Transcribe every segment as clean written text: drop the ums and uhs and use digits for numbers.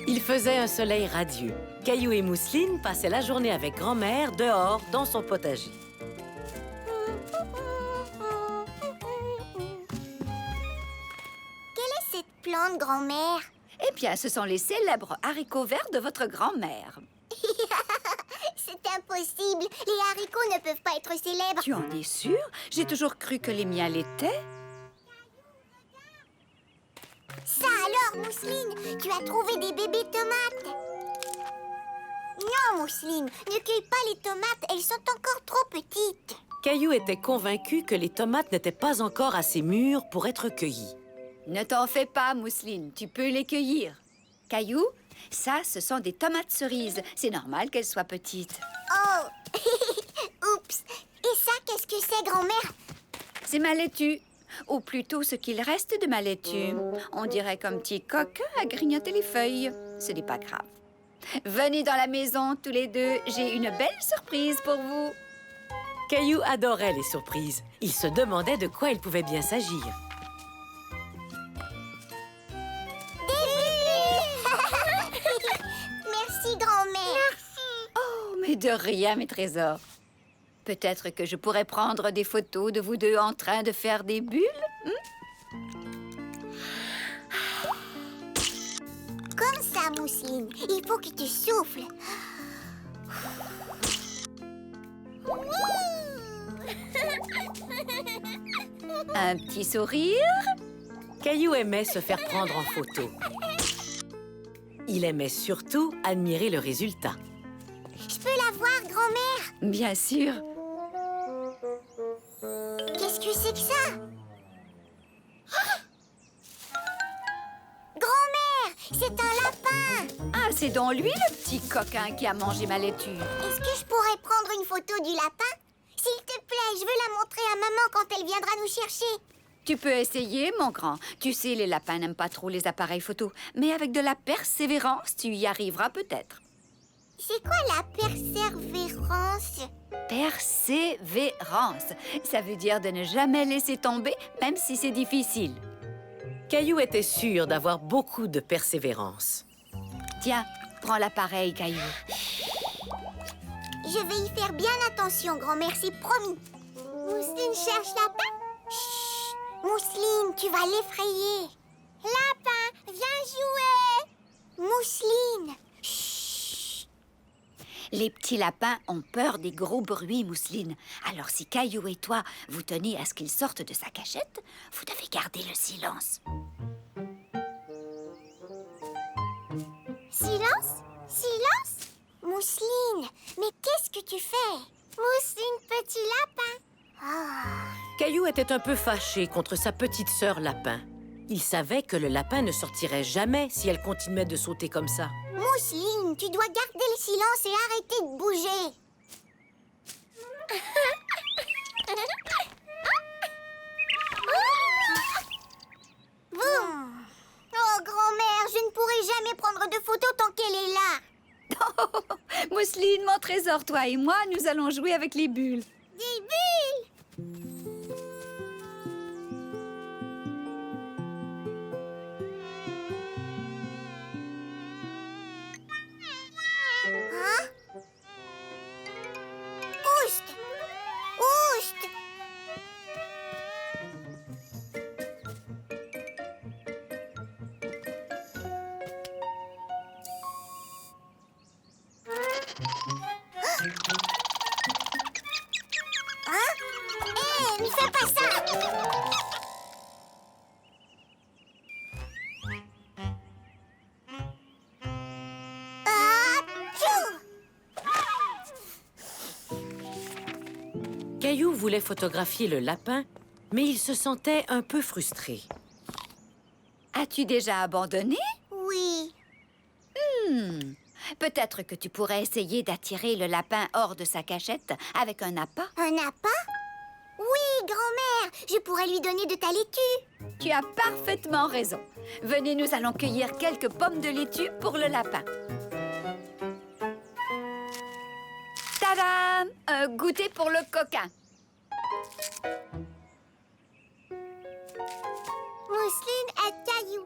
Il faisait un soleil radieux. Caillou et Mousseline passaient la journée avec grand-mère dehors dans son potager. Quelle est cette plante, grand-mère? Eh bien, ce sont les célèbres haricots verts de votre grand-mère. C'est impossible. Les haricots ne peuvent pas être célèbres. Tu en es sûre? J'ai toujours cru que les miens l'étaient. Ça alors, Mousseline, tu as trouvé des bébés tomates. Non, Mousseline, ne cueille pas les tomates, elles sont encore trop petites. Caillou était convaincu que les tomates n'étaient pas encore assez mûres pour être cueillies. Ne t'en fais pas, Mousseline, tu peux les cueillir. Caillou, ça, ce sont des tomates cerises. C'est normal qu'elles soient petites. Oh, oups. Et ça, qu'est-ce que c'est, grand-mère? C'est ma laitue. Ou plutôt ce qu'il reste de ma laitue. On dirait qu'un petit coquin a grignoté les feuilles. Ce n'est pas grave. Venez dans la maison, tous les deux. J'ai une belle surprise pour vous. Caillou adorait les surprises. Il se demandait de quoi il pouvait bien s'agir. Merci, grand-mère. Oh, mais de rien, mes trésors. Peut-être que je pourrais prendre des photos de vous deux en train de faire des bulles. Comme ça, Mousseline. Il faut que tu souffles. Un petit sourire. Caillou aimait se faire prendre en photo. Il aimait surtout admirer le résultat. Je peux la voir, grand-mère? Bien sûr. Qu'est-ce que c'est que ça? Grand-mère, c'est un lapin. Ah, c'est donc lui, le petit coquin qui a mangé ma laitue. Est-ce que je pourrais prendre une photo du lapin? S'il te plaît, je veux la montrer à maman quand elle viendra nous chercher. Tu peux essayer, mon grand. Tu sais, les lapins n'aiment pas trop les appareils photo. Mais avec de la persévérance, tu y arriveras peut-être. C'est quoi la persévérance? Persévérance. Ça veut dire de ne jamais laisser tomber, même si c'est difficile. Caillou était sûr d'avoir beaucoup de persévérance. Tiens, prends l'appareil, Caillou. Je vais y faire bien attention, grand-mère, c'est promis. Mousseline cherche lapin. Chut! Mousseline, tu vas l'effrayer. Lapin, viens jouer. Mousseline. Chut! Les petits lapins ont peur des gros bruits, Mousseline. Alors si Caillou et toi, vous tenez à ce qu'ils sortent de sa cachette, vous devez garder le silence. Silence? Silence? Mousseline, mais qu'est-ce que tu fais? Mousseline, petit lapin. Oh. Caillou était un peu fâché contre sa petite sœur lapin. Il savait que le lapin ne sortirait jamais si elle continuait de sauter comme ça. Mousseline, tu dois garder le silence et arrêter de bouger. Boum! Oh, grand-mère, je ne pourrai jamais prendre de photos tant qu'elle est là. Mousseline, mon trésor, toi et moi, nous allons jouer avec les bulles. Des bulles! Hein? Oust! Oust! Hein? Hé, ne fais pas ça! Achou! Caillou voulait photographier le lapin, mais il se sentait un peu frustré. As-tu déjà abandonné? Oui. Peut-être que tu pourrais essayer d'attirer le lapin hors de sa cachette avec un appât. Un appât? Oui, grand-mère, je pourrais lui donner de ta laitue. Tu as parfaitement raison. Venez, nous allons cueillir quelques pommes de laitue pour le lapin. Tadam! Un goûter pour le coquin. Mousseline et Caillou.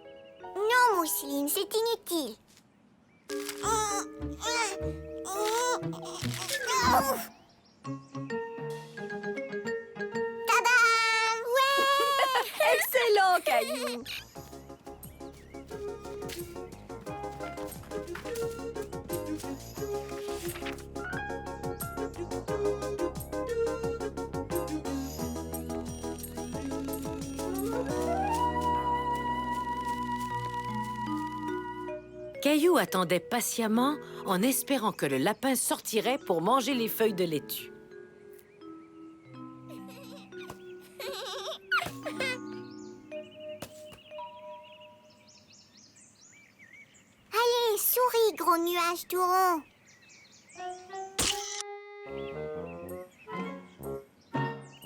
Non, Mousseline, c'est inutile. Tadam! Ouais! Excellent, Caillou. Caillou attendait patiemment en espérant que le lapin sortirait pour manger les feuilles de laitue. Allez, souris, gros nuage tout rond.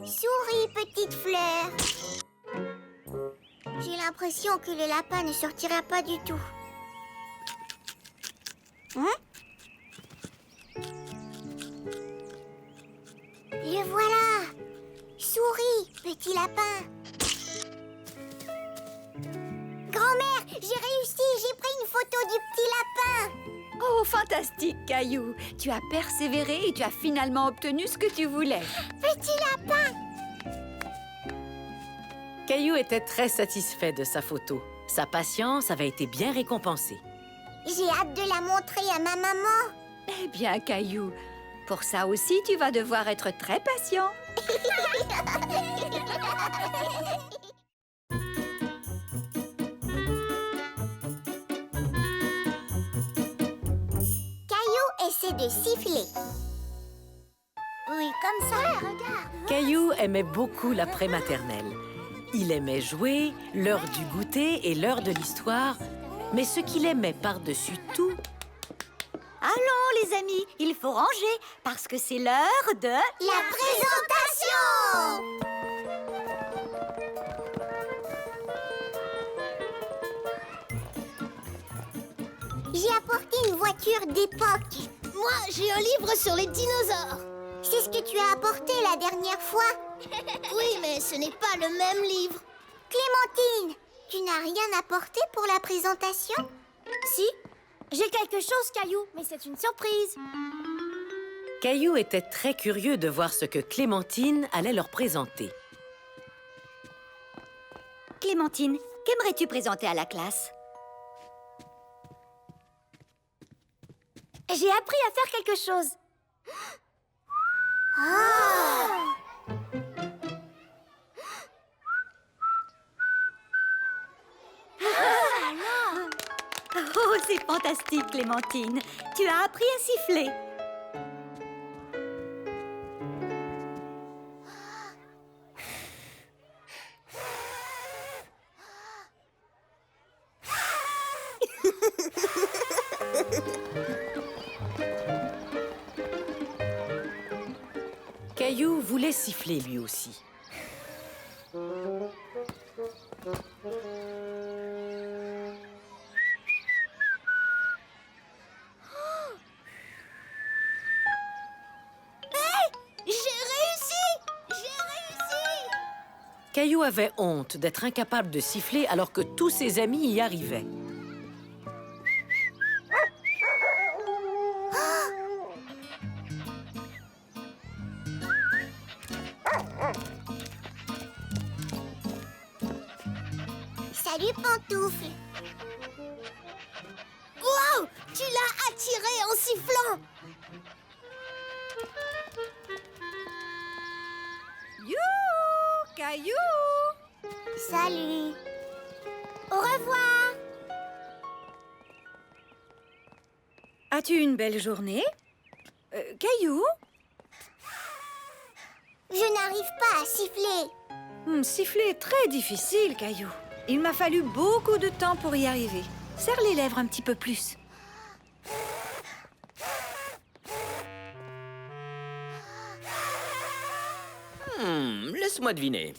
Souris, petite fleur. J'ai l'impression que le lapin ne sortira pas du tout. Le voilà. Souris, petit lapin. Grand-mère, j'ai réussi. J'ai pris une photo du petit lapin. Oh, fantastique, Caillou. Tu as persévéré et tu as finalement obtenu ce que tu voulais. Petit lapin. Caillou était très satisfait de sa photo. Sa patience avait été bien récompensée. J'ai hâte de la montrer à ma maman. Eh bien, Caillou, pour ça aussi, tu vas devoir être très patient. Caillou essaie de siffler. Oui, comme ça, regarde. Caillou aimait beaucoup la prématernelle. Il aimait jouer, l'heure du goûter et l'heure de l'histoire. Mais ce qu'il aimait par-dessus tout, Allons, les amis, il faut ranger parce que c'est l'heure de... La présentation! J'ai apporté une voiture d'époque. Moi, j'ai un livre sur les dinosaures. C'est ce que tu as apporté la dernière fois. Oui, mais ce n'est pas le même livre. Clémentine, tu n'as rien apporté pour la présentation? Si, j'ai quelque chose, Caillou, mais c'est une surprise. Caillou était très curieux de voir ce que Clémentine allait leur présenter. Clémentine, qu'aimerais-tu présenter à la classe? J'ai appris à faire quelque chose. Oh, c'est fantastique, Clémentine. Tu as appris à siffler. Caillou voulait siffler lui aussi. Caillou avait honte d'être incapable de siffler alors que tous ses amis y arrivaient. Salut, Pantoufle. Wow! Tu l'as attiré en sifflant. Youhou, Caillou! Salut. Au revoir. As-tu une belle journée? Caillou? Je n'arrive pas à siffler. Siffler est très difficile, Caillou. Il m'a fallu beaucoup de temps pour y arriver. Serre les lèvres un petit peu plus. Laisse-moi deviner.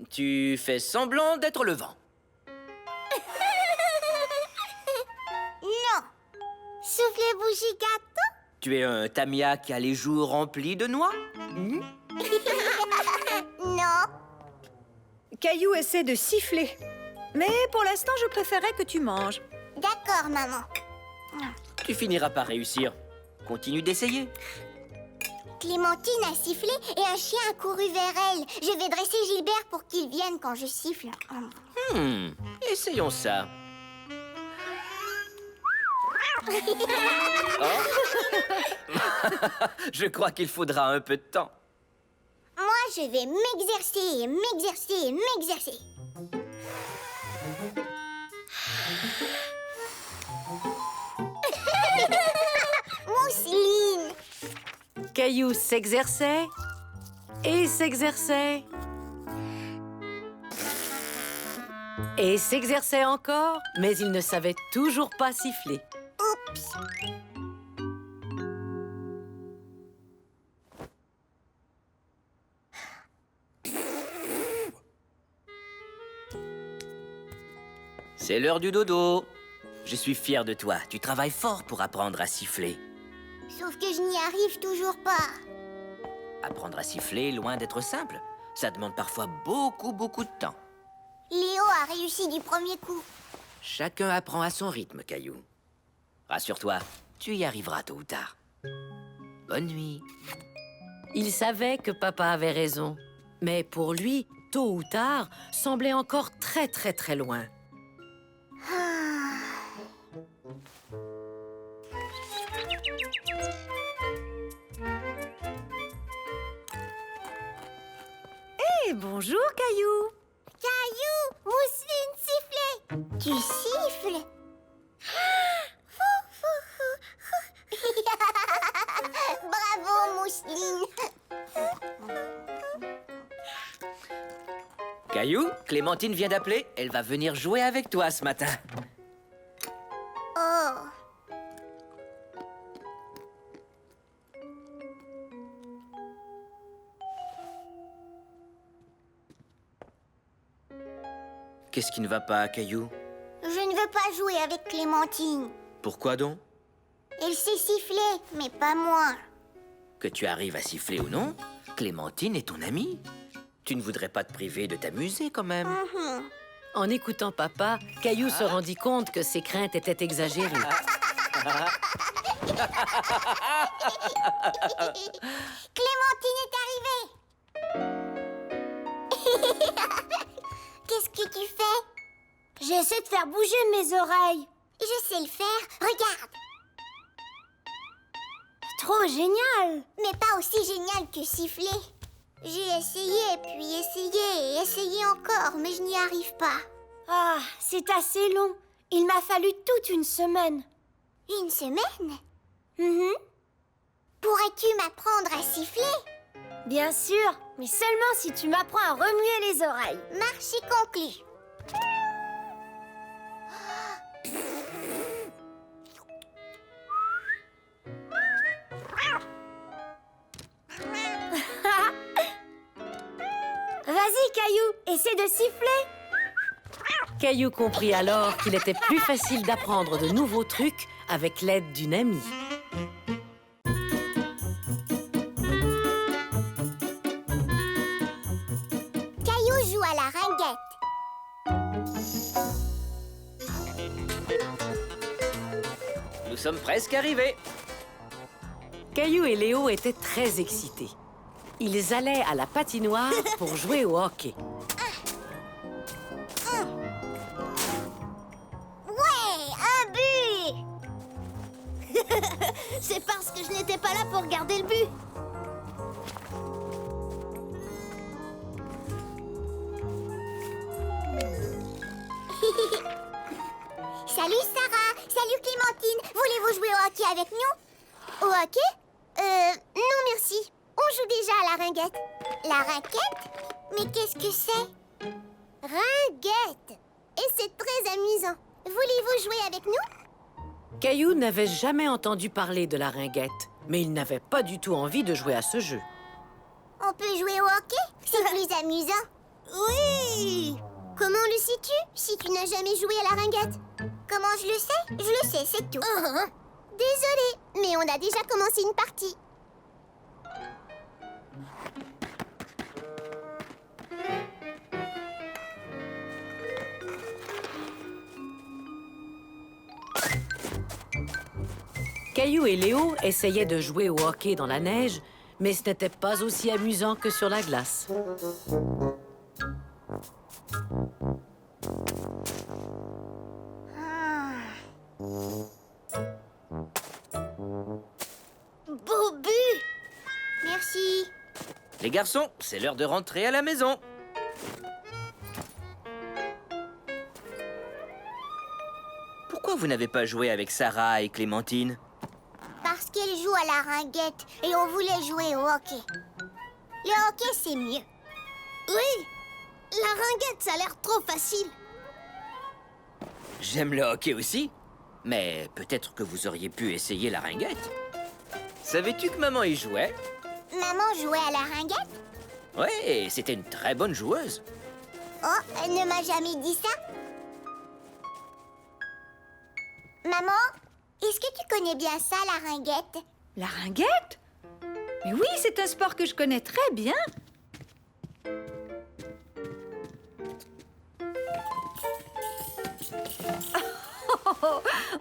Tu fais semblant d'être le vent. Non. Soufflez bougie gâteau. Tu es un tamia qui a les joues remplies de noix? Non. Caillou essaie de siffler. Mais pour l'instant, je préférais que tu manges. D'accord, maman. Tu finiras par réussir. Continue d'essayer. Clémentine a sifflé et un chien a couru vers elle. Je vais dresser Gilbert pour qu'il vienne quand je siffle. Essayons ça. Je crois qu'il faudra un peu de temps. Moi, je vais m'exercer et m'exercer et m'exercer. Mousseline. Caillou s'exerçait et s'exerçait. Et s'exerçait encore, mais il ne savait toujours pas siffler. Oups. C'est l'heure du dodo. Je suis fier de toi. Tu travailles fort pour apprendre à siffler. Sauf que je n'y arrive toujours pas. Apprendre à siffler, loin d'être simple. Ça demande parfois beaucoup de temps. Léo a réussi du premier coup. Chacun apprend à son rythme, Caillou. Rassure-toi, tu y arriveras tôt ou tard. Bonne nuit. Il savait que papa avait raison. Mais pour lui, tôt ou tard, semblait encore très loin. Eh, bonjour, Caillou. Caillou, Mousseline sifflait. Tu siffles? Bravo, Mousseline. Caillou, Clémentine vient d'appeler. Elle va venir jouer avec toi ce matin. Oh. Qu'est-ce qui ne va pas, Caillou? Je ne veux pas jouer avec Clémentine. Pourquoi donc? Elle sait siffler, mais pas moi. Que tu arrives à siffler ou non, Clémentine est ton amie. Tu ne voudrais pas te priver de t'amuser quand même. En écoutant papa, Caillou se rendit compte que ses craintes étaient exagérées. Clémentine est arrivée. Qu'est-ce que tu fais? J'essaie de faire bouger mes oreilles. Je sais le faire. Regarde. Trop génial. Mais pas aussi génial que siffler. J'ai essayé, puis essayé et essayé encore, mais je n'y arrive pas. Ah, c'est assez long. Il m'a fallu toute une semaine. Une semaine? Pourrais-tu m'apprendre à siffler? Bien sûr, mais seulement si tu m'apprends à remuer les oreilles. Marché conclu. Vas-y, Caillou, essaie de siffler. Caillou comprit alors qu'il était plus facile d'apprendre de nouveaux trucs avec l'aide d'une amie. Caillou joue à la ringuette. Nous sommes presque arrivés. Caillou et Léo étaient très excités. Ils allaient à la patinoire pour jouer au hockey. Ouais, un but. C'est parce que je n'étais pas là pour garder le but. Salut Sarah, salut Clémentine. Voulez-vous jouer au hockey avec nous? Au hockey? Non merci. On joue déjà à la ringuette. La raquette? Mais qu'est-ce que c'est? Ringuette. Et c'est très amusant. Voulez-vous jouer avec nous? Caillou n'avait jamais entendu parler de la ringuette, mais il n'avait pas du tout envie de jouer à ce jeu. On peut jouer au hockey? C'est plus amusant. Oui! Comment le sais-tu si tu n'as jamais joué à la ringuette? Comment je le sais? Je le sais, c'est tout. Désolée, mais on a déjà commencé une partie. Caillou et Léo essayaient de jouer au hockey dans la neige, mais ce n'était pas aussi amusant que sur la glace. Beau but! Merci. Les garçons, c'est l'heure de rentrer à la maison. Pourquoi vous n'avez pas joué avec Sarah et Clémentine? Parce qu'elle joue à la ringuette et on voulait jouer au hockey. Le hockey, c'est mieux. Oui, la ringuette, ça a l'air trop facile. J'aime le hockey aussi, mais peut-être que vous auriez pu essayer la ringuette. Savais-tu que maman y jouait? Maman jouait à la ringuette? Ouais, et c'était une très bonne joueuse. Oh, elle ne m'a jamais dit ça. Maman, est-ce que tu connais bien ça, la ringuette? La ringuette? Mais oui, c'est un sport que je connais très bien.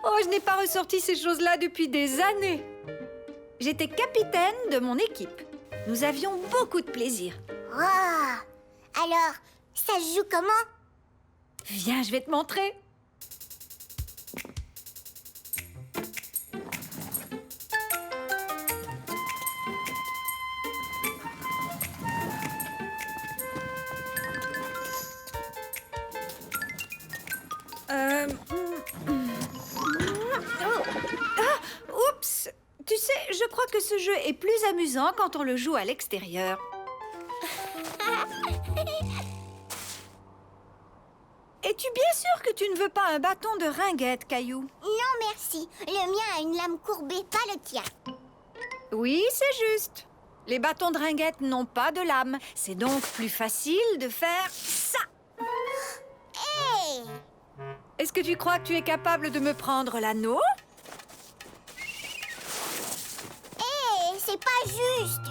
Oh, je n'ai pas ressorti ces choses-là depuis des années. J'étais capitaine de mon équipe. Nous avions beaucoup de plaisir. Oh, alors, ça se joue comment? Viens, je vais te montrer. Oups! Tu sais, je crois que ce jeu est plus amusant quand on le joue à l'extérieur. Es-tu bien sûr que tu ne veux pas un bâton de ringuette, Caillou? Non, merci. Le mien a une lame courbée, pas le tien. Oui, c'est juste. Les bâtons de ringuette n'ont pas de lame. C'est donc plus facile de faire ça. Hé! Est-ce que tu crois que tu es capable de me prendre l'anneau? Hé, c'est pas juste.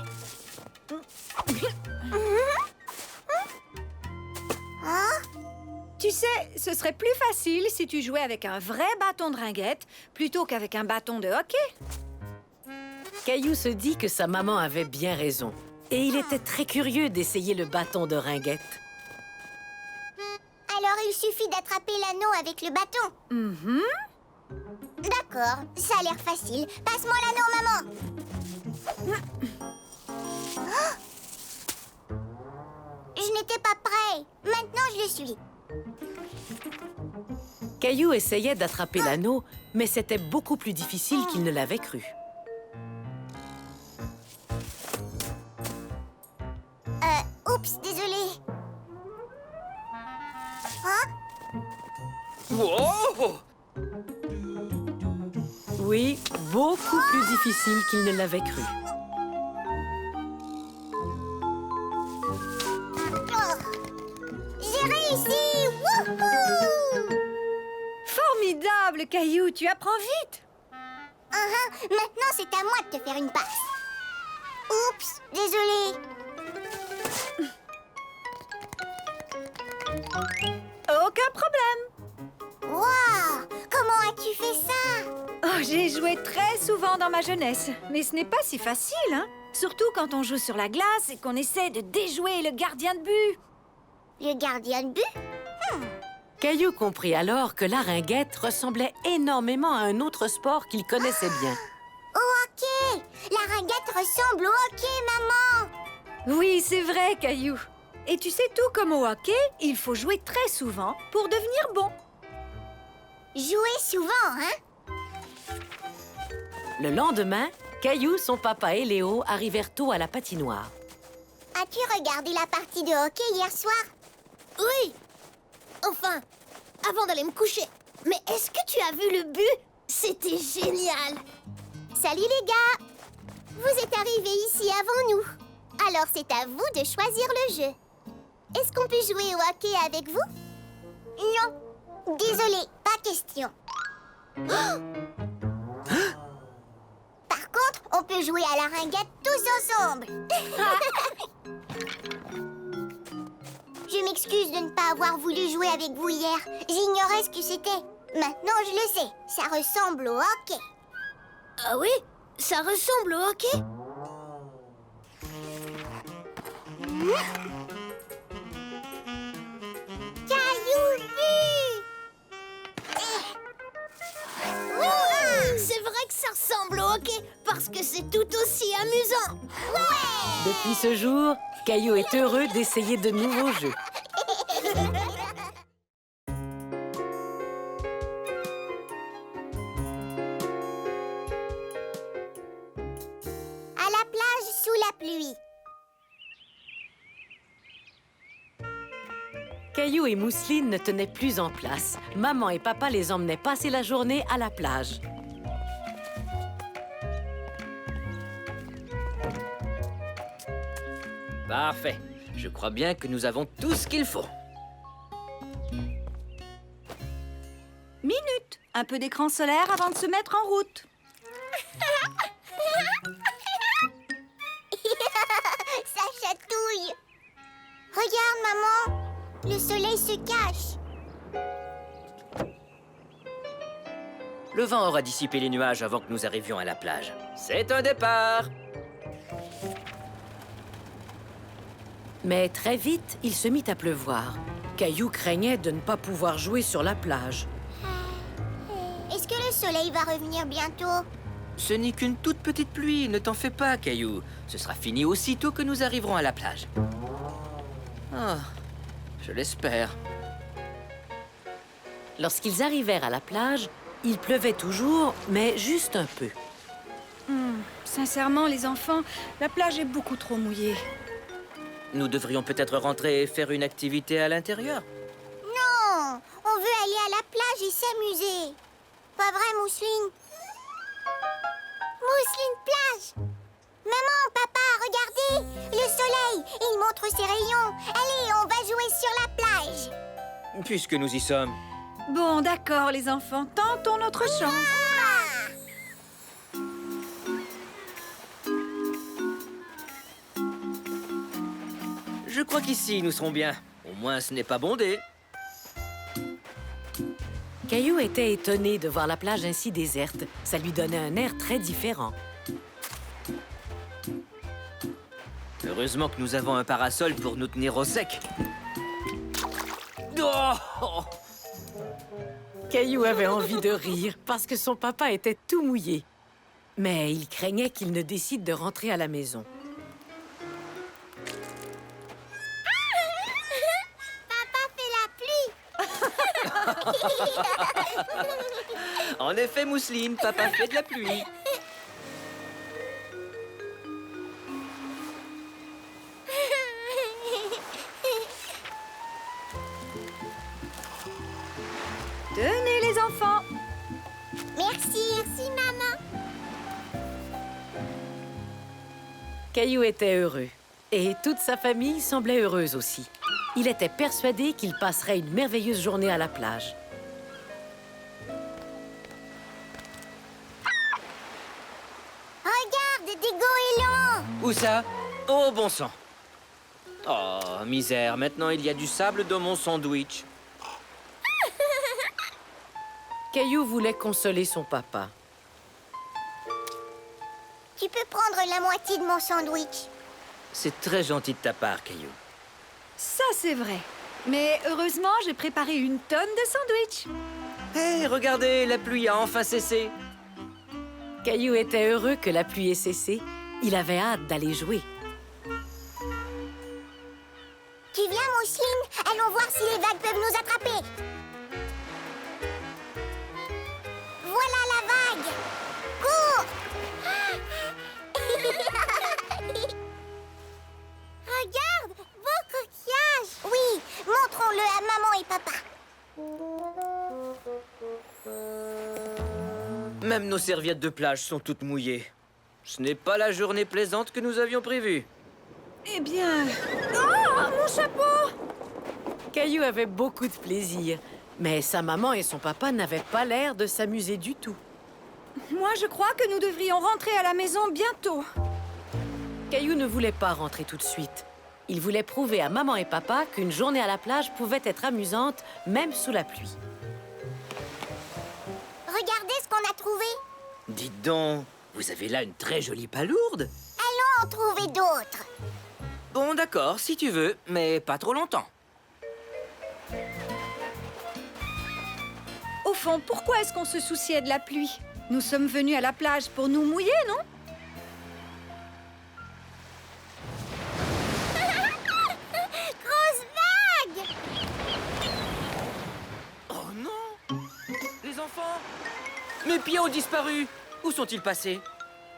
Hein? Tu sais, ce serait plus facile si tu jouais avec un vrai bâton de ringuette plutôt qu'avec un bâton de hockey. Caillou se dit que sa maman avait bien raison. Et il était très curieux d'essayer le bâton de ringuette. Alors il suffit d'attraper l'anneau avec le bâton. D'accord, ça a l'air facile. Passe-moi l'anneau, maman. Oh! Je n'étais pas prêt. Maintenant, je le suis. Caillou essayait d'attraper l'anneau, mais c'était beaucoup plus difficile qu'il ne l'avait cru. Oups, désolé. Hein? Wow! Oui, beaucoup plus difficile qu'il ne l'avait cru. Oh! J'ai réussi! Wouhou! Formidable, Caillou, tu apprends vite. Maintenant, c'est à moi de te faire une passe. Oups, désolé. Aucun problème. Waouh! Comment as-tu fait ça? Oh, j'ai joué très souvent dans ma jeunesse, mais ce n'est pas si facile, hein? Surtout quand on joue sur la glace et qu'on essaie de déjouer le gardien de but. Le gardien de but? Caillou comprit alors que la ringuette ressemblait énormément à un autre sport qu'il connaissait bien. Au hockey! La ringuette ressemble au hockey, maman! Oui, c'est vrai, Caillou. Et tu sais, tout comme au hockey, il faut jouer très souvent pour devenir bon. Jouer souvent, hein? Le lendemain, Caillou, son papa et Léo arrivèrent tôt à la patinoire. As-tu regardé la partie de hockey hier soir? Oui! Enfin, avant d'aller me coucher. Mais est-ce que tu as vu le but? C'était génial! Salut les gars! Vous êtes arrivés ici avant nous. Alors c'est à vous de choisir le jeu. Est-ce qu'on peut jouer au hockey avec vous? Non. Désolé, pas question. Par contre, on peut jouer à la ringuette tous ensemble. Je m'excuse de ne pas avoir voulu jouer avec vous hier. J'ignorais ce que c'était. Maintenant, je le sais. Ça ressemble au hockey. Ah oui? Ça ressemble au hockey? Caillou vu! C'est vrai que ça ressemble au hockey parce que c'est tout aussi amusant. Depuis ce jour, Caillou est heureux d'essayer de nouveaux jeux. À la plage sous la pluie. Caillou et Mousseline ne tenaient plus en place. Maman et papa les emmenaient passer la journée à la plage. Parfait. Je crois bien que nous avons tout ce qu'il faut. Minute. Un peu d'écran solaire avant de se mettre en route. Ça chatouille. Regarde, maman. Le soleil se cache. Le vent aura dissipé les nuages avant que nous arrivions à la plage. C'est un départ! Mais très vite, il se mit à pleuvoir. Caillou craignait de ne pas pouvoir jouer sur la plage. Est-ce que le soleil va revenir bientôt? Ce n'est qu'une toute petite pluie, ne t'en fais pas, Caillou. Ce sera fini aussitôt que nous arriverons à la plage. Ah, je l'espère. Lorsqu'ils arrivèrent à la plage, il pleuvait toujours, mais juste un peu. Sincèrement, les enfants, la plage est beaucoup trop mouillée. Nous devrions peut-être rentrer et faire une activité à l'intérieur. Non, on veut aller à la plage et s'amuser. Pas vrai, Mousseline? Mousseline plage! Maman, papa, regardez! Le soleil, il montre ses rayons. Allez, on va jouer sur la plage. Puisque nous y sommes. Bon, d'accord, les enfants, tentons notre chance. Je crois qu'ici, nous serons bien. Au moins, ce n'est pas bondé. Caillou était étonné de voir la plage ainsi déserte. Ça lui donnait un air très différent. Heureusement que nous avons un parasol pour nous tenir au sec. Oh! Caillou avait envie de rire parce que son papa était tout mouillé. Mais il craignait qu'il ne décide de rentrer à la maison. Papa fait la pluie. En effet, Mousseline, papa fait de la pluie. Tenez, les enfants. Merci, maman. Caillou était heureux. Et toute sa famille semblait heureuse aussi. Il était persuadé qu'il passerait une merveilleuse journée à la plage. Regarde, des goélands. Où ça? Oh, bon sang. Oh, misère, maintenant il y a du sable dans mon sandwich. Caillou voulait consoler son papa. Tu peux prendre la moitié de mon sandwich. C'est très gentil de ta part, Caillou. Ça, c'est vrai. Mais heureusement, j'ai préparé une tonne de sandwichs. Hé, regardez, la pluie a enfin cessé. Caillou était heureux que la pluie ait cessé. Il avait hâte d'aller jouer. Tu viens, Mousseline? Allons voir si les vagues peuvent nous attraper. Voilà la vague. Cours! Regarde, beau coquillage. Oui, montrons-le à maman et papa. Même nos serviettes de plage sont toutes mouillées. Ce n'est pas la journée plaisante que nous avions prévue. Eh bien... Oh, mon chapeau! Caillou avait beaucoup de plaisir. Mais sa maman et son papa n'avaient pas l'air de s'amuser du tout. Moi, je crois que nous devrions rentrer à la maison bientôt. Caillou ne voulait pas rentrer tout de suite. Il voulait prouver à maman et papa qu'une journée à la plage pouvait être amusante, même sous la pluie. Dites donc, vous avez là une très jolie palourde. Allons en trouver d'autres. Bon, d'accord, si tu veux, mais pas trop longtemps. Au fond, pourquoi est-ce qu'on se souciait de la pluie? Nous sommes venus à la plage pour nous mouiller, non? Grosse vague! Oh non! Les enfants! Mes pieds ont disparu! Où sont-ils passés?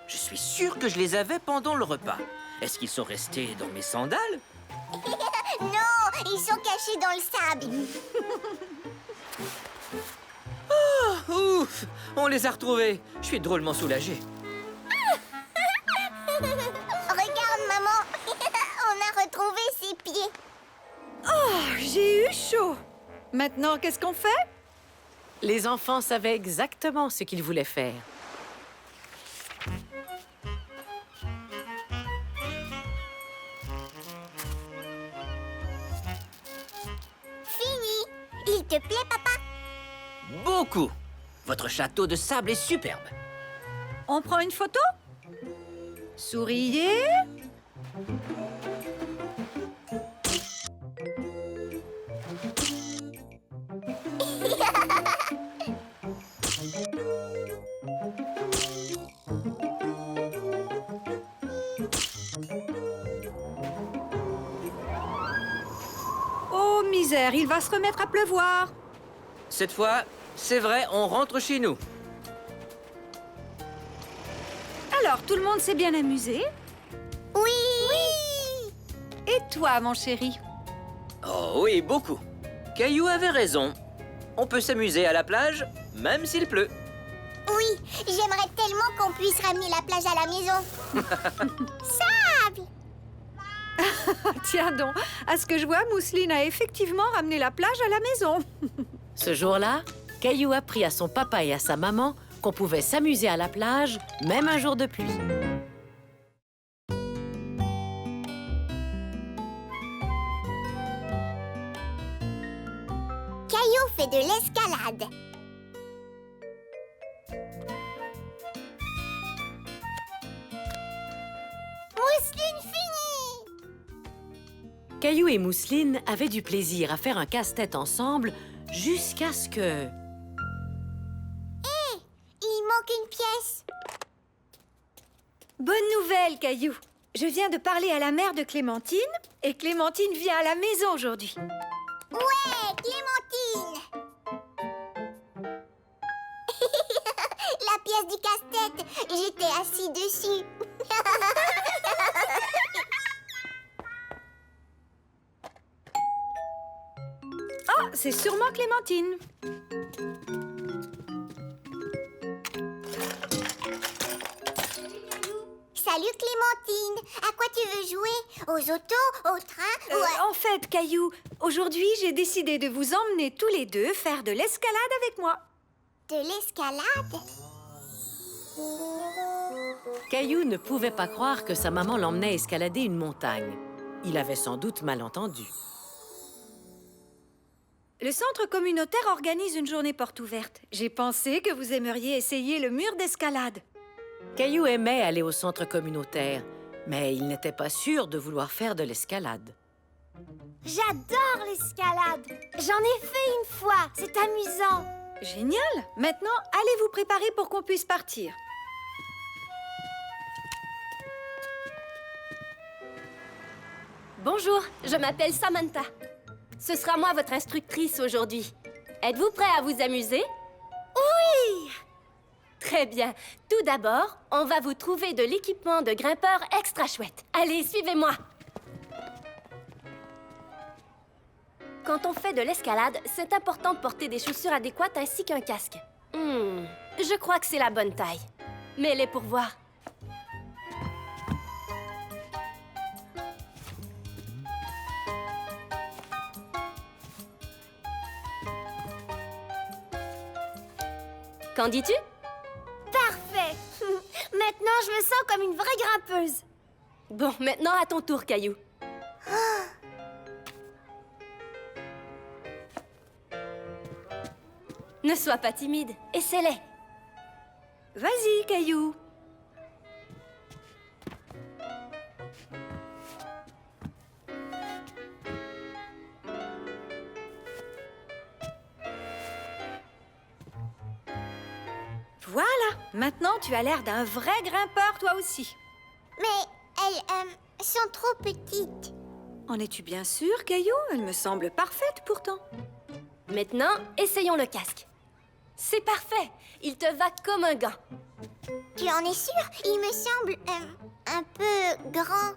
Je suis sûr que je les avais pendant le repas. Est-ce qu'ils sont restés dans mes sandales? Non, ils sont cachés dans le sable. Ouf! On les a retrouvés. Je suis drôlement soulagé. Regarde, maman. On a retrouvé ses pieds. Oh, j'ai eu chaud. Maintenant, qu'est-ce qu'on fait? Les enfants savaient exactement ce qu'ils voulaient faire. Fini. Il te plaît, papa? Beaucoup! Votre château de sable est superbe. On prend une photo? Souriez. Oh, misère, il va se remettre à pleuvoir. Cette fois, c'est vrai, on rentre chez nous. Alors, tout le monde s'est bien amusé? Oui. Et toi, mon chéri? Oh oui, beaucoup. Caillou avait raison. On peut s'amuser à la plage, même s'il pleut. Oui, j'aimerais tellement qu'on puisse ramener la plage à la maison. Sable! Tiens donc, à ce que je vois, Mousseline a effectivement ramené la plage à la maison. Ce jour-là, Caillou apprit à son papa et à sa maman qu'on pouvait s'amuser à la plage, même un jour de pluie. Caillou fait de l'escalade. Mousseline finie! Caillou et Mousseline avaient du plaisir à faire un casse-tête ensemble jusqu'à ce que... Il manque une pièce. Bonne nouvelle, Caillou. Je viens de parler à la mère de Clémentine et Clémentine vient à la maison aujourd'hui. Ouais, Clémentine! La pièce du casse-tête, j'étais assis dessus. Ah, c'est sûrement Clémentine. Salut Clémentine, à quoi tu veux jouer? Aux autos, au train ou à... En fait, Caillou, aujourd'hui, j'ai décidé de vous emmener tous les deux faire de l'escalade avec moi. De l'escalade? Caillou ne pouvait pas croire que sa maman l'emmenait escalader une montagne. Il avait sans doute mal entendu. Le centre communautaire organise une journée porte ouverte. J'ai pensé que vous aimeriez essayer le mur d'escalade. Caillou aimait aller au centre communautaire, mais il n'était pas sûr de vouloir faire de l'escalade. J'adore l'escalade. J'en ai fait une fois. C'est amusant. Génial! Maintenant, allez vous préparer pour qu'on puisse partir. Bonjour, je m'appelle Samantha. Ce sera moi votre instructrice aujourd'hui. Êtes-vous prêt à vous amuser? Oui! Très bien. Tout d'abord, on va vous trouver de l'équipement de grimpeur extra chouette. Allez, suivez-moi. Quand on fait de l'escalade, c'est important de porter des chaussures adéquates ainsi qu'un casque. Je crois que c'est la bonne taille. Mets-les pour voir. Qu'en dis-tu? Parfait. Maintenant, je me sens comme une vraie grimpeuse. Bon, maintenant à ton tour, Caillou. Ne sois pas timide, essaie-les. Vas-y, Caillou. Voilà, maintenant tu as l'air d'un vrai grimpeur toi aussi. Mais elles sont trop petites. En es-tu bien sûr, Caillou? Elle me semble parfaite pourtant. Maintenant, essayons le casque. C'est parfait. Il te va comme un gant. Tu en es sûr? Il me semble un peu grand.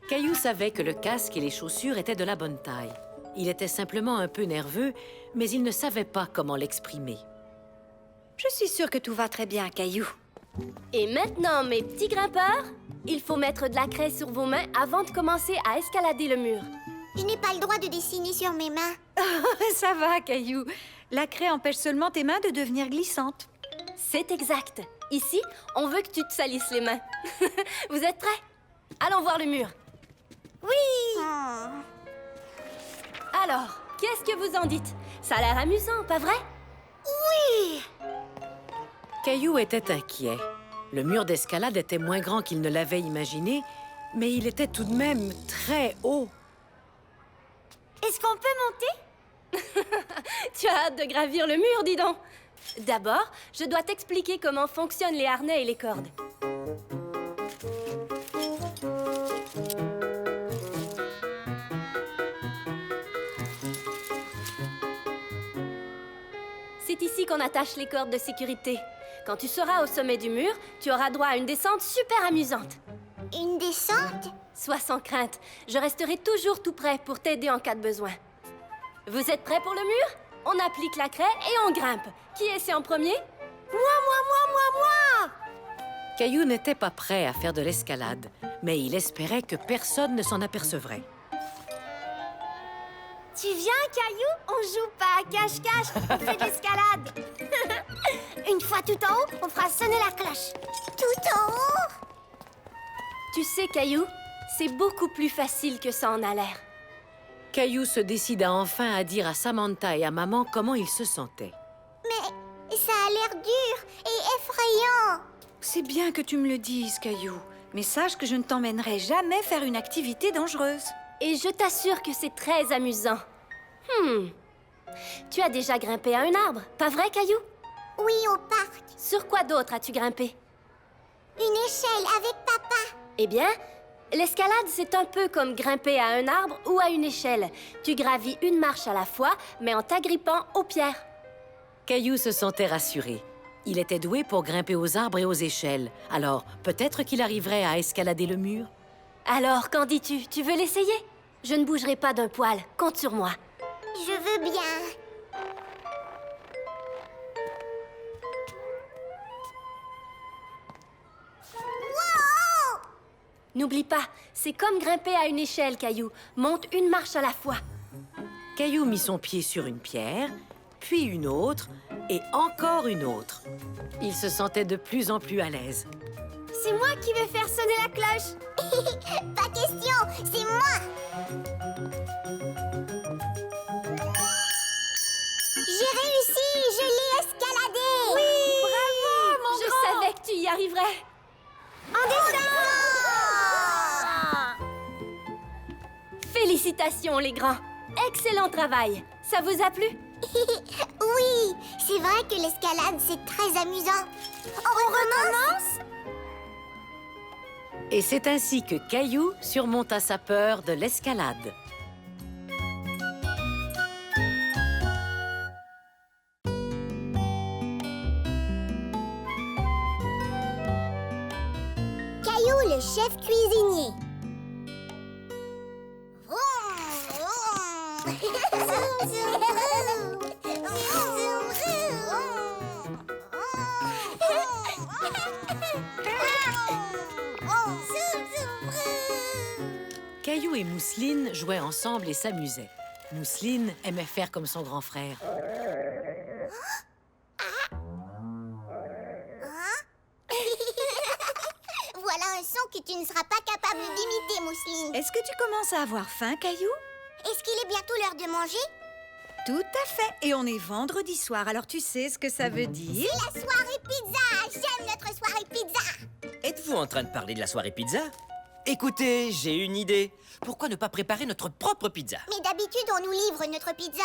Caillou savait que le casque et les chaussures étaient de la bonne taille. Il était simplement un peu nerveux, mais il ne savait pas comment l'exprimer. Je suis sûre que tout va très bien, Caillou. Et maintenant, mes petits grimpeurs, il faut mettre de la craie sur vos mains avant de commencer à escalader le mur. Je n'ai pas le droit de dessiner sur mes mains. Ça va, Caillou. La craie empêche seulement tes mains de devenir glissantes. C'est exact. Ici, on veut que tu te salisses les mains. Vous êtes prêts? Allons voir le mur. Oui! Alors, qu'est-ce que vous en dites? Ça a l'air amusant, pas vrai? Oui! Caillou était inquiet. Le mur d'escalade était moins grand qu'il ne l'avait imaginé, mais il était tout de même très haut. Est-ce qu'on peut monter? Tu as hâte de gravir le mur, dis donc. D'abord, je dois t'expliquer comment fonctionnent les harnais et les cordes. C'est ici qu'on attache les cordes de sécurité. Quand tu seras au sommet du mur, tu auras droit à une descente super amusante. Une descente? Sois sans crainte, je resterai toujours tout prêt pour t'aider en cas de besoin. Vous êtes prêts pour le mur? On applique la craie et on grimpe. Qui essaie en premier? Moi! Caillou n'était pas prêt à faire de l'escalade, mais il espérait que personne ne s'en apercevrait. Tu viens, Caillou? On joue pas à cache-cache, on fait de l'escalade. Une fois tout en haut, on fera sonner la cloche. Tout en haut? Tu sais, Caillou, c'est beaucoup plus facile que ça en a l'air. Caillou se décida enfin à dire à Samantha et à maman comment il se sentait. Mais ça a l'air dur et effrayant. C'est bien que tu me le dises, Caillou. Mais sache que je ne t'emmènerai jamais faire une activité dangereuse. Et je t'assure que c'est très amusant. Tu as déjà grimpé à un arbre, pas vrai, Caillou? Oui, au parc. Sur quoi d'autre as-tu grimpé? Une échelle avec papa. Eh bien, l'escalade, c'est un peu comme grimper à un arbre ou à une échelle. Tu gravis une marche à la fois, mais en t'agrippant aux pierres. Caillou se sentait rassuré. Il était doué pour grimper aux arbres et aux échelles. Alors, peut-être qu'il arriverait à escalader le mur? Alors, qu'en dis-tu? Tu veux l'essayer? Je ne bougerai pas d'un poil. Compte sur moi. Je veux bien. Wow! N'oublie pas, c'est comme grimper à une échelle, Caillou. Monte une marche à la fois. Caillou mit son pied sur une pierre, puis une autre, et encore une autre. Il se sentait de plus en plus à l'aise. C'est moi qui vais faire sonner la cloche. Pas question, c'est moi. J'ai réussi, je l'ai escaladé. Oui, bravo, mon Je savais que tu y arriverais. On descend. Félicitations, les grands. Excellent travail. Ça vous a plu? Oui, c'est vrai que l'escalade, c'est très amusant. On recommence? Et c'est ainsi que Caillou surmonta sa peur de l'escalade. Caillou, le chef cuisinier. Caillou et Mousseline jouaient ensemble et s'amusaient. Mousseline aimait faire comme son grand frère. Voilà un son que tu ne seras pas capable d'imiter, Mousseline. Est-ce que tu commences à avoir faim, Caillou? Est-ce qu'il est bientôt l'heure de manger? Tout à fait. Et on est vendredi soir, alors tu sais ce que ça veut dire? La soirée pizza. J'aime notre soirée pizza. Êtes-vous en train de parler de la soirée pizza? Écoutez, j'ai une idée. Pourquoi ne pas préparer notre propre pizza? Mais d'habitude, on nous livre notre pizza.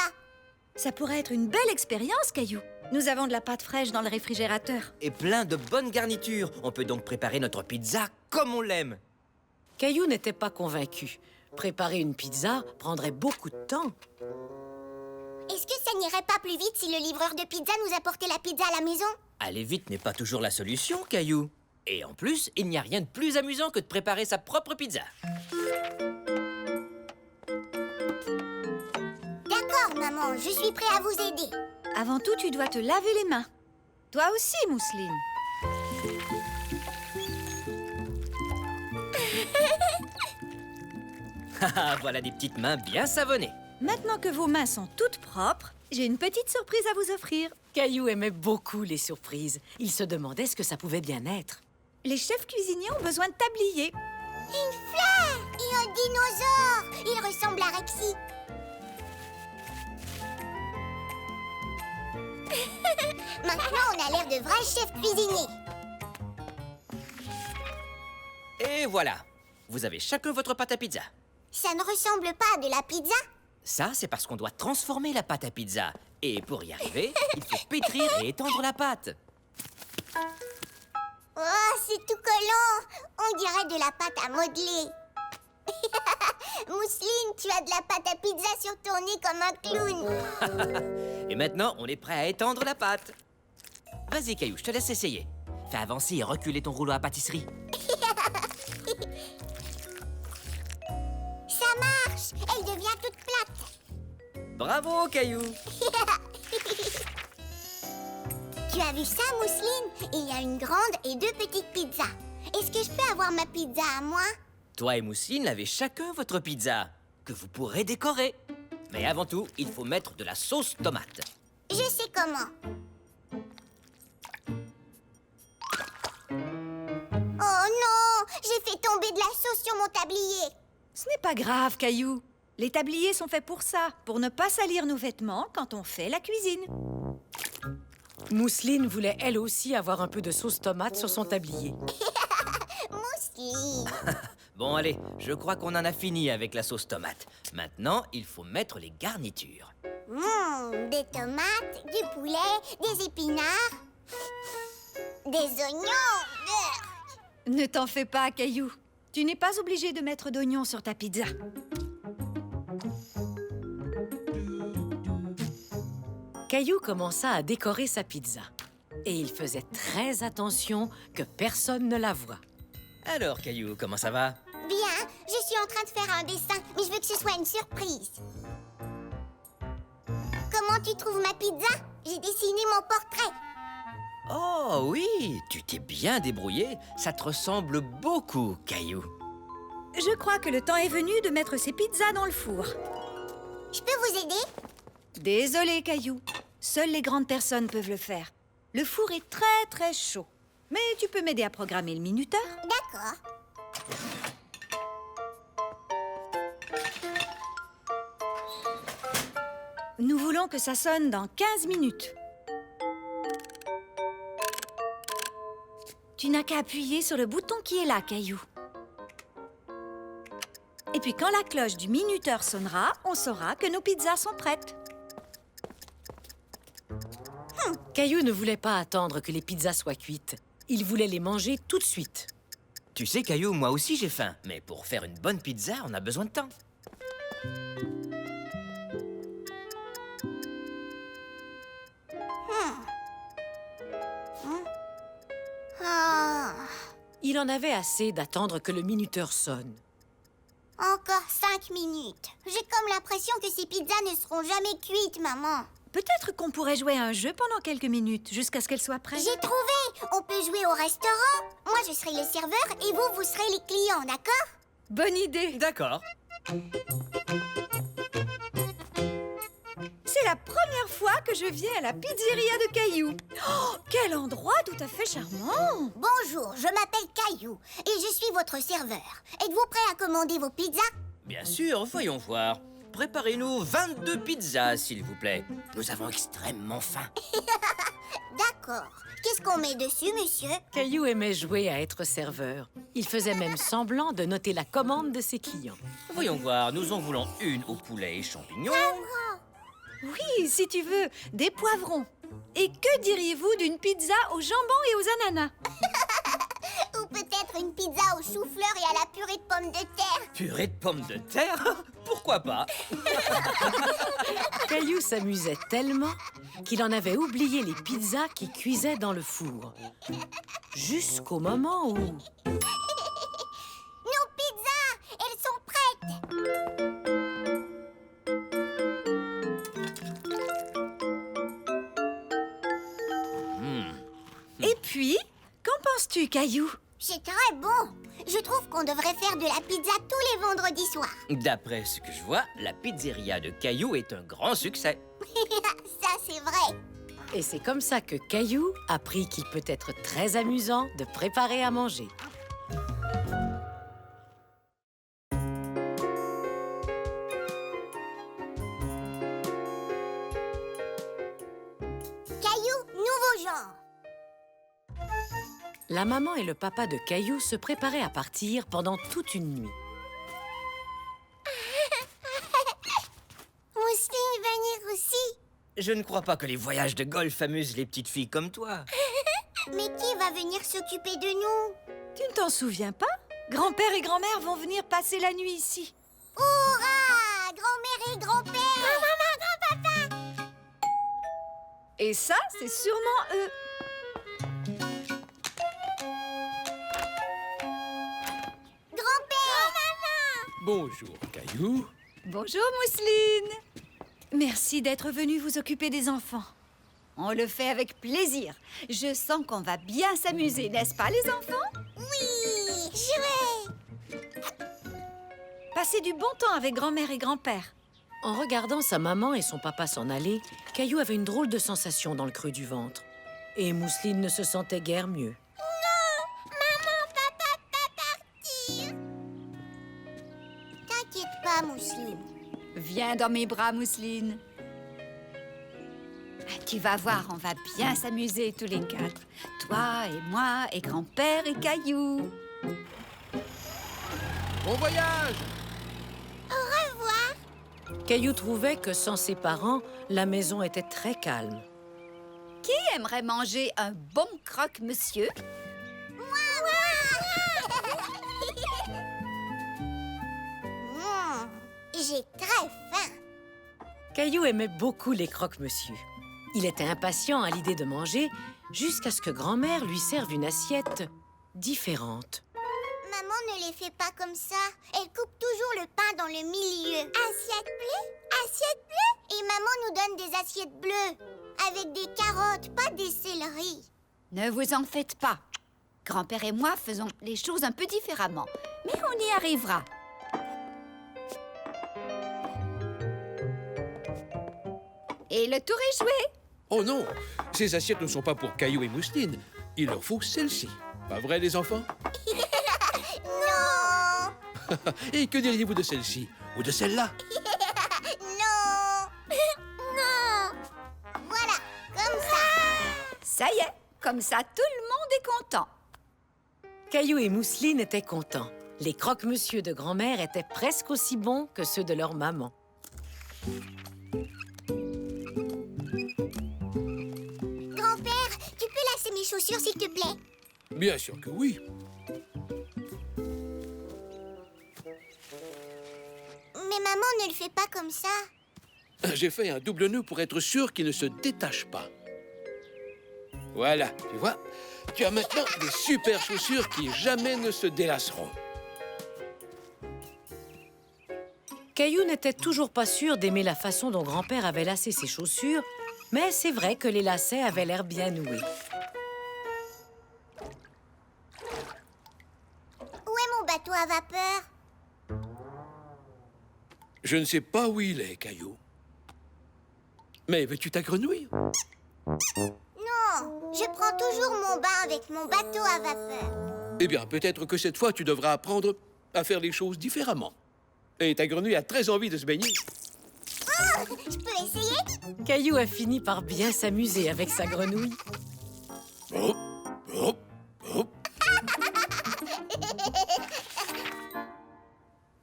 Ça pourrait être une belle expérience, Caillou. Nous avons de la pâte fraîche dans le réfrigérateur. Et plein de bonnes garnitures. On peut donc préparer notre pizza comme on l'aime. Caillou n'était pas convaincu. Préparer une pizza prendrait beaucoup de temps. Est-ce que ça n'irait pas plus vite si le livreur de pizza nous apportait la pizza à la maison? Aller vite n'est pas toujours la solution, Caillou. Et en plus, il n'y a rien de plus amusant que de préparer sa propre pizza. D'accord, maman, je suis prêt à vous aider. Avant tout, tu dois te laver les mains. Toi aussi, Mousseline. Haha, voilà des petites mains bien savonnées. Maintenant que vos mains sont toutes propres, j'ai une petite surprise à vous offrir. Caillou aimait beaucoup les surprises. Il se demandait ce que ça pouvait bien être. Les chefs cuisiniers ont besoin de tabliers. Une fleur et un dinosaure. Il ressemble à Rexy. Maintenant, on a l'air de vrais chefs cuisiniers. Et voilà. Vous avez chacun votre pâte à pizza. Ça ne ressemble pas à de la pizza. Ça, c'est parce qu'on doit transformer la pâte à pizza. Et pour y arriver, il faut pétrir et étendre la pâte. Oh, c'est tout collant. On dirait de la pâte à modeler. Mousseline, tu as de la pâte à pizza sur ton nez comme un clown. Et maintenant, on est prêt à étendre la pâte. Vas-y, Caillou, je te laisse essayer. Fais avancer et reculer ton rouleau à pâtisserie. Ça marche. Elle devient toute plate. Bravo, Caillou. Tu as vu ça, Mousseline? Il y a une grande et deux petites pizzas. Est-ce que je peux avoir ma pizza à moi? Toi et Mousseline avez chacun votre pizza, que vous pourrez décorer. Mais avant tout, il faut mettre de la sauce tomate. Je sais comment. Oh non! J'ai fait tomber de la sauce sur mon tablier. Ce n'est pas grave, Caillou. Les tabliers sont faits pour ça, pour ne pas salir nos vêtements quand on fait la cuisine. Mousseline voulait elle aussi avoir un peu de sauce tomate sur son tablier. Mousseline. Bon, allez, je crois qu'on en a fini avec la sauce tomate. Maintenant, il faut mettre les garnitures. Des tomates, du poulet, des épinards, des oignons. Ne t'en fais pas, Caillou. Tu n'es pas obligé de mettre d'oignons sur ta pizza. Caillou commença à décorer sa pizza. Et il faisait très attention que personne ne la voie. Alors, Caillou, comment ça va? Bien, je suis en train de faire un dessin, mais je veux que ce soit une surprise. Comment tu trouves ma pizza? J'ai dessiné mon portrait. Oh oui, tu t'es bien débrouillé. Ça te ressemble beaucoup, Caillou. Je crois que le temps est venu de mettre ces pizzas dans le four. Je peux vous aider? Désolé, Caillou. Seules les grandes personnes peuvent le faire. Le four est très, très chaud. Mais tu peux m'aider à programmer le minuteur? D'accord. Nous voulons que ça sonne dans 15 minutes. Tu n'as qu'à appuyer sur le bouton qui est là, Caillou. Et puis quand la cloche du minuteur sonnera, on saura que nos pizzas sont prêtes. Caillou ne voulait pas attendre que les pizzas soient cuites. Il voulait les manger tout de suite. Tu sais, Caillou, moi aussi j'ai faim. Mais pour faire une bonne pizza, on a besoin de temps. Oh, Il en avait assez d'attendre que le minuteur sonne. encore 5 minutes. J'ai comme l'impression que ces pizzas ne seront jamais cuites, maman. Peut-être qu'on pourrait jouer à un jeu pendant quelques minutes, jusqu'à ce qu'elle soit prête. J'ai trouvé! On peut jouer au restaurant. Moi, je serai le serveur et vous, vous serez les clients, d'accord? Bonne idée! D'accord. C'est la première fois que je viens à la pizzeria de Caillou. Oh, quel endroit tout à fait charmant! Bonjour, je m'appelle Caillou et je suis votre serveur. Êtes-vous prêt à commander vos pizzas? Bien sûr, voyons voir. préparez-nous 22 pizzas, s'il vous plaît. Nous avons extrêmement faim. D'accord. Qu'est-ce qu'on met dessus, monsieur? Caillou aimait jouer à être serveur. Il faisait même semblant de noter la commande de ses clients. Voyons voir, nous en voulons une au poulet et champignons. Oui, si tu veux, des poivrons. Et que diriez-vous d'une pizza au jambon et aux ananas? Ou peut-être une pizza au chou-fleur et à la purée de pommes de terre? Purée de pommes de terre? Pourquoi pas? Caillou s'amusait tellement qu'il en avait oublié les pizzas qui cuisaient dans le four. Jusqu'au moment où... Nos pizzas! Elles sont prêtes! Et puis, qu'en penses-tu, Caillou? C'est très bon! Je trouve qu'on devrait faire de la pizza tous les vendredis soirs. D'après ce que je vois, la pizzeria de Caillou est un grand succès. Ça, c'est vrai. Et c'est comme ça que Caillou apprit qu'il peut être très amusant de préparer à manger. Caillou, nouveau genre. La maman et le papa de Caillou se préparaient à partir pendant toute une nuit. Mousseline venir aussi. Je ne crois pas que les voyages de golf amusent les petites filles comme toi. Mais qui va venir s'occuper de nous? Tu ne t'en souviens pas? Grand-père et grand-mère vont venir passer la nuit ici. Hurrah! Grand-mère et grand-père! Grand-maman, grand-papa! Et ça, c'est sûrement eux. Grand-père! Grand-maman! Bonjour, Caillou. Bonjour, Mousseline. Merci d'être venue vous occuper des enfants. On le fait avec plaisir. Je sens qu'on va bien s'amuser, n'est-ce pas, les enfants? Oui! Jouer! Passez du bon temps avec grand-mère et grand-père. En regardant sa maman et son papa s'en aller, Caillou avait une drôle de sensation dans le creux du ventre. Et Mousseline ne se sentait guère mieux. Maman, papa, pas partir! T'inquiète pas, Mousseline. Viens dans mes bras, Mousseline. Tu vas voir, on va bien s'amuser tous les quatre. Toi et moi et grand-père et Caillou. Bon voyage! Caillou trouvait que sans ses parents, la maison était très calme. Qui aimerait manger un bon croque-monsieur? J'ai très faim. Caillou aimait beaucoup les croque-monsieur. Il était impatient à l'idée de manger jusqu'à ce que grand-mère lui serve une assiette différente. Maman ne les fait pas comme ça. Elle coupe toujours le pain dans le milieu. Assiette bleue? Assiette bleue? Et maman nous donne des assiettes bleues. Avec des carottes, pas des céleris. Ne vous en faites pas. Grand-père et moi faisons les choses un peu différemment. Mais on y arrivera. Et le tour est joué. Oh non, ces assiettes ne sont pas pour Caillou et Mousseline. Il leur faut celle-ci. Pas vrai, les enfants? Non! Et que diriez-vous de celle-ci? Ou de celle-là? Non! Non! Voilà, comme ça. Ça y est, comme ça, tout le monde est content. Caillou et Mousseline étaient contents. Les croque-monsieur de grand-mère étaient presque aussi bons que ceux de leur maman. Grand-père, tu peux lasser mes chaussures, s'il te plaît? Bien sûr que oui. Mais maman ne le fait pas comme ça. J'ai fait un double nœud pour être sûr qu'il ne se détache pas. Voilà, tu vois, tu as maintenant des super chaussures qui jamais ne se délasseront. Caillou n'était toujours pas sûr d'aimer la façon dont grand-père avait lacé ses chaussures, mais c'est vrai que les lacets avaient l'air bien noués. Où est mon bateau à vapeur? Je ne sais pas où il est, Caillou. Mais veux-tu ta grenouille? Non, je prends toujours mon bain avec mon bateau à vapeur. Eh bien, peut-être que cette fois, tu devras apprendre à faire les choses différemment. Et ta grenouille a très envie de se baigner. Oh, je peux essayer? Caillou a fini par bien s'amuser avec sa grenouille. Hop, hop, hop.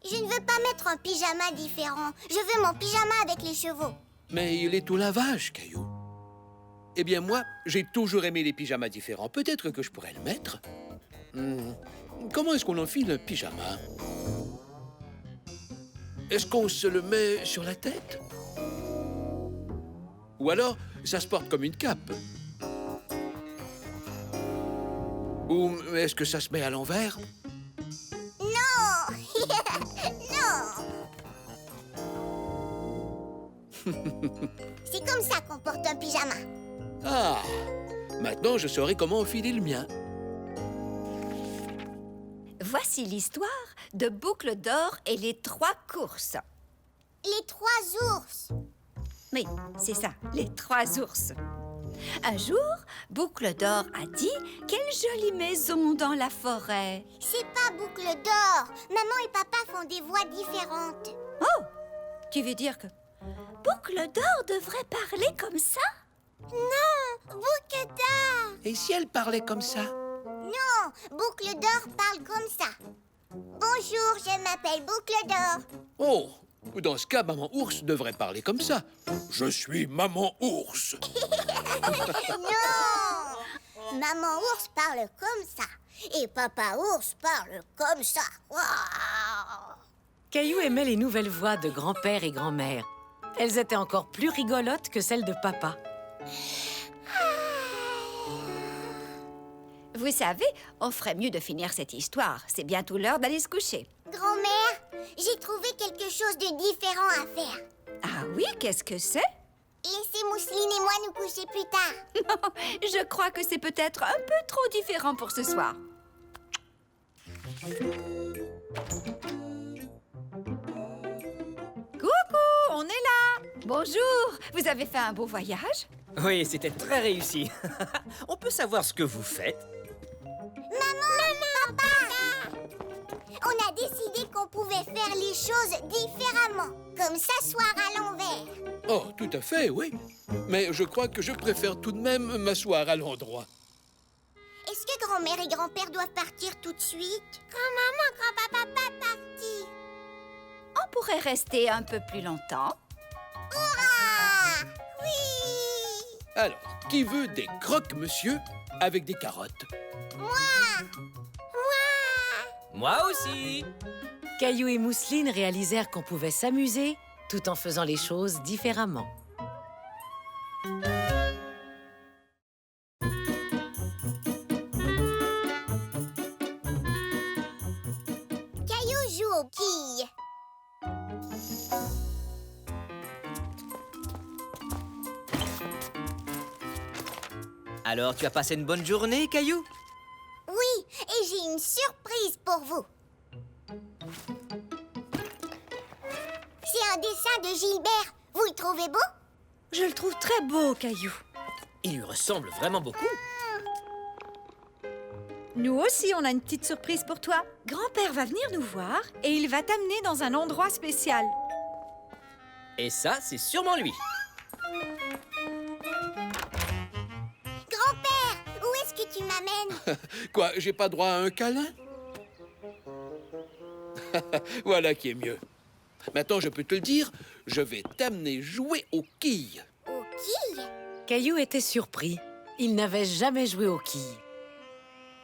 Je ne veux pas mettre un pyjama différent. Je veux mon pyjama avec les chevaux. Mais il est au lavage, Caillou. Eh bien, moi, j'ai toujours aimé les pyjamas différents. Peut-être que je pourrais le mettre. Comment est-ce qu'on enfile un pyjama? Est-ce qu'on se le met sur la tête? Ou alors, ça se porte comme une cape? Ou est-ce que ça se met à l'envers? Non. C'est comme ça qu'on porte un pyjama. Ah! Maintenant, je saurai comment enfiler le mien. Voici l'histoire de Boucle d'Or et les 3 courses. Les 3 ours. Oui, c'est ça, les 3 ours. Un jour, Boucle d'Or a dit « Quelle jolie maison dans la forêt !» C'est pas Boucle d'Or. Maman et papa font des voix différentes. Oh! Tu veux dire que Boucle d'Or devrait parler comme ça? Non, Boucle d'Or. Et si elle parlait comme ça? Non, Boucle d'Or parle comme ça. Bonjour, je m'appelle Boucle d'Or. Oh! Dans ce cas, Maman Ours devrait parler comme ça. Je suis Maman Ours. Non! Maman ours parle comme ça. Et papa ours parle comme ça. Waouh! Caillou aimait les nouvelles voix de grand-père et grand-mère. Elles étaient encore plus rigolotes que celles de papa. Vous savez, on ferait mieux de finir cette histoire. C'est bientôt l'heure d'aller se coucher. Grand-mère, j'ai trouvé quelque chose de différent à faire. Ah oui, qu'est-ce que c'est? Laissez Mousseline et moi nous coucher plus tard. Je crois que c'est peut-être un peu trop différent pour ce soir. Coucou, on est là. Bonjour, vous avez fait un beau voyage? Oui, c'était très réussi. On peut savoir ce que vous faites? Papa! On a décidé qu'on pouvait faire les choses différemment, comme s'asseoir à l'envers. Oh, tout à fait, oui. Mais je crois que je préfère tout de même m'asseoir à l'endroit. Est-ce que grand-mère et grand-père doivent partir tout de suite? Grand-maman, grand-papa, pas partir. On pourrait rester un peu plus longtemps. Hurrah! Oui! Alors, qui veut des croque-monsieur avec des carottes? Moi aussi! Caillou et Mousseline réalisèrent qu'on pouvait s'amuser tout en faisant les choses différemment. Caillou joue aux quilles. Alors, tu as passé une bonne journée, Caillou? Oui, et j'ai une surprise pour vous. C'est un dessin de Gilbert. Vous le trouvez beau? Je le trouve très beau, Caillou. Il lui ressemble vraiment beaucoup. Nous aussi, on a une petite surprise pour toi. Grand-père va venir nous voir et il va t'amener dans un endroit spécial. Et ça, c'est sûrement lui. Grand-père, où est-ce que tu m'amènes? Quoi, j'ai pas droit à un câlin? Voilà qui est mieux. Maintenant, je peux te le dire, je vais t'amener jouer aux quilles. Aux quilles? Caillou était surpris. Il n'avait jamais joué aux quilles.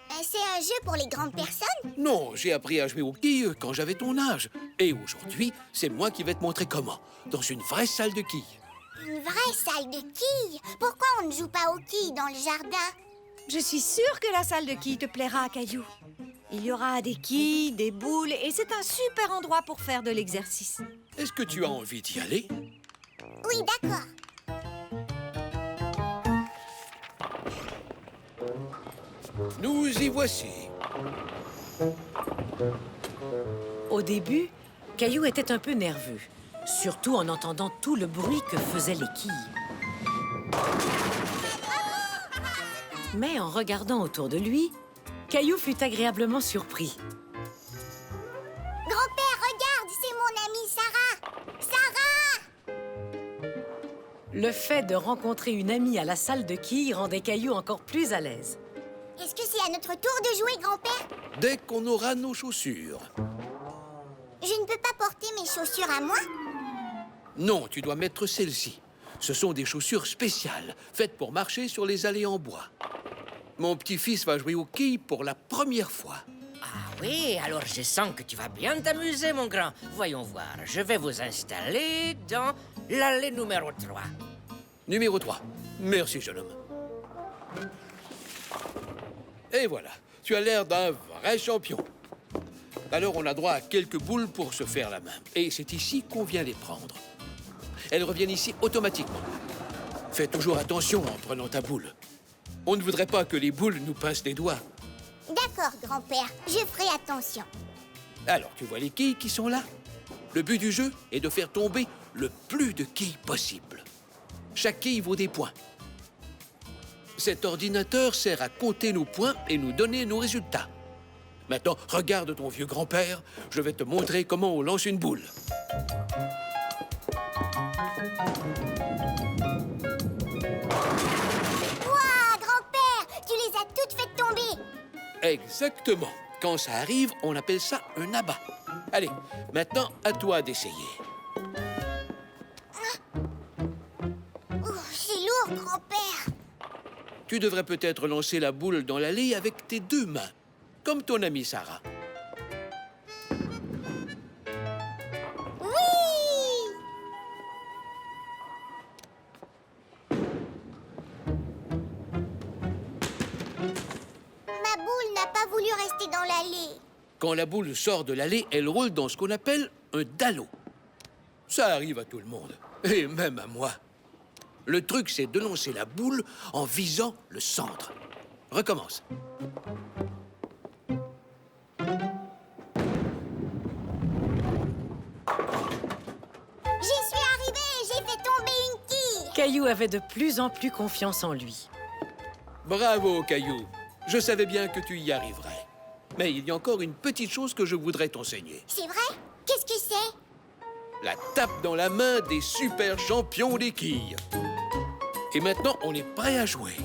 C'est un jeu pour les grandes personnes? Non, j'ai appris à jouer aux quilles quand j'avais ton âge. Et aujourd'hui, c'est moi qui vais te montrer comment. Dans une vraie salle de quilles. Une vraie salle de quilles? Pourquoi on ne joue pas aux quilles dans le jardin? Je suis sûre que la salle de quilles te plaira, Caillou. Il y aura des quilles, des boules et c'est un super endroit pour faire de l'exercice. Est-ce que tu as envie d'y aller? Oui, d'accord. Nous y voici. Au début, Caillou était un peu nerveux, surtout en entendant tout le bruit que faisaient les quilles. Mais en regardant autour de lui, Caillou fut agréablement surpris. Grand-père, regarde, c'est mon amie Sarah. Sarah! Le fait de rencontrer une amie à la salle de quilles rendait Caillou encore plus à l'aise. Est-ce que c'est à notre tour de jouer, grand-père? Dès qu'on aura nos chaussures. Je ne peux pas porter mes chaussures à moi? Non, tu dois mettre celles-ci. Ce sont des chaussures spéciales, faites pour marcher sur les allées en bois. Mon petit-fils va jouer aux quilles pour la première fois. Ah oui, alors je sens que tu vas bien t'amuser, mon grand. Voyons voir, je vais vous installer dans l'allée numéro 3. Numéro 3. Merci, jeune homme. Et voilà, tu as l'air d'un vrai champion. Alors on a droit à quelques boules pour se faire la main. Et c'est ici qu'on vient les prendre. Elles reviennent ici automatiquement. Fais toujours attention en prenant ta boule. On ne voudrait pas que les boules nous pincent les doigts. D'accord, grand-père, je ferai attention. Alors, tu vois les quilles qui sont là? Le but du jeu est de faire tomber le plus de quilles possible. Chaque quille vaut des points. Cet ordinateur sert à compter nos points et nous donner nos résultats. Maintenant, regarde ton vieux grand-père. Je vais te montrer comment on lance une boule. Ouah, grand-père, tu les as toutes faites tomber. Exactement. Quand ça arrive, on appelle ça un abat. Allez, maintenant, à toi d'essayer. Oh, c'est lourd, grand-père. Tu devrais peut-être lancer la boule dans l'allée avec tes deux mains, comme ton amie Sarah. Oui! Ma boule n'a pas voulu rester dans l'allée. Quand la boule sort de l'allée, elle roule dans ce qu'on appelle un dallo. Ça arrive à tout le monde, et même à moi. Le truc, c'est de lancer la boule en visant le centre. Recommence. J'y suis arrivée, j'ai fait tomber une quille. Caillou avait de plus en plus confiance en lui. Bravo, Caillou. Je savais bien que tu y arriverais. Mais il y a encore une petite chose que je voudrais t'enseigner. C'est vrai? Qu'est-ce que c'est? La tape dans la main des super champions des quilles. Et maintenant, on est prêt à jouer.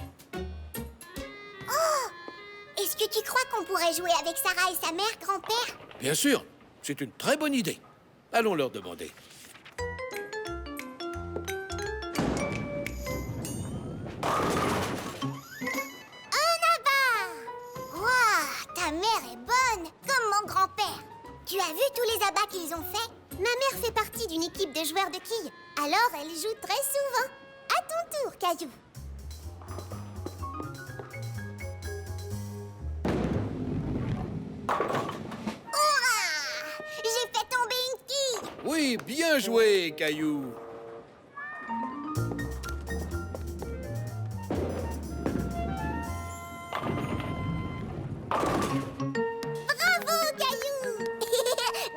Est-ce que tu crois qu'on pourrait jouer avec Sarah et sa mère, grand-père? Bien sûr, c'est une très bonne idée. Allons leur demander. Waouh, ta mère est bonne, comme mon grand-père. Tu as vu tous les abats qu'ils ont faits? Ma mère fait partie d'une équipe de joueurs de quilles. Alors, elle joue très souvent. À ton tour, Caillou. Hurrah! J'ai fait tomber une quille. Oui, bien joué, Caillou. Bravo, Caillou.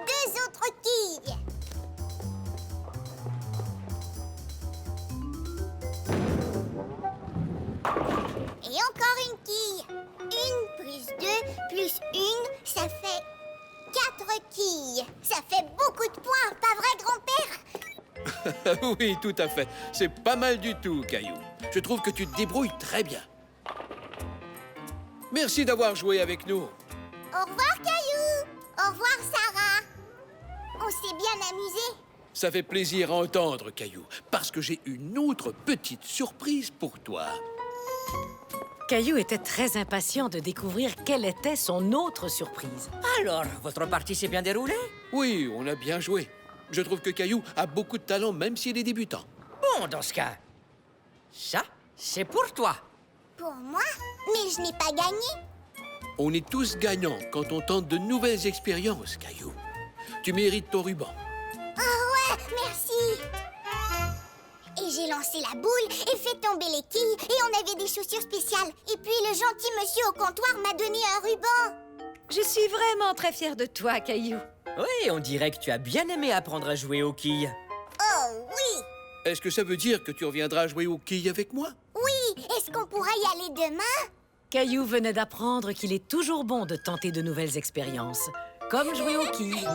Deux autres quilles. Et encore une quille. Une plus deux plus une, ça fait 4 quilles. Ça fait beaucoup de points, pas vrai, grand-père? Oui, tout à fait. C'est pas mal du tout, Caillou. Je trouve que tu te débrouilles très bien. Merci d'avoir joué avec nous. Au revoir, Caillou. Au revoir, Sarah. On s'est bien amusé. Ça fait plaisir à entendre, Caillou, parce que j'ai une autre petite surprise pour toi. Caillou était très impatient de découvrir quelle était son autre surprise. Alors, votre partie s'est bien déroulée? Oui, on a bien joué. Je trouve que Caillou a beaucoup de talent, même s'il est débutant. Bon, dans ce cas, ça, c'est pour toi. Pour moi? Mais je n'ai pas gagné. On est tous gagnants quand on tente de nouvelles expériences, Caillou. Tu mérites ton ruban. Oh ouais, merci. Et j'ai lancé la boule et fait tomber les quilles et on avait des chaussures spéciales. Et puis le gentil monsieur au comptoir m'a donné un ruban. Je suis vraiment très fière de toi, Caillou. Oui, on dirait que tu as bien aimé apprendre à jouer aux quilles. Oh oui. Est-ce que ça veut dire que tu reviendras jouer aux quilles avec moi? Oui, est-ce qu'on pourra y aller demain? Caillou venait d'apprendre qu'il est toujours bon de tenter de nouvelles expériences, comme jouer aux quilles.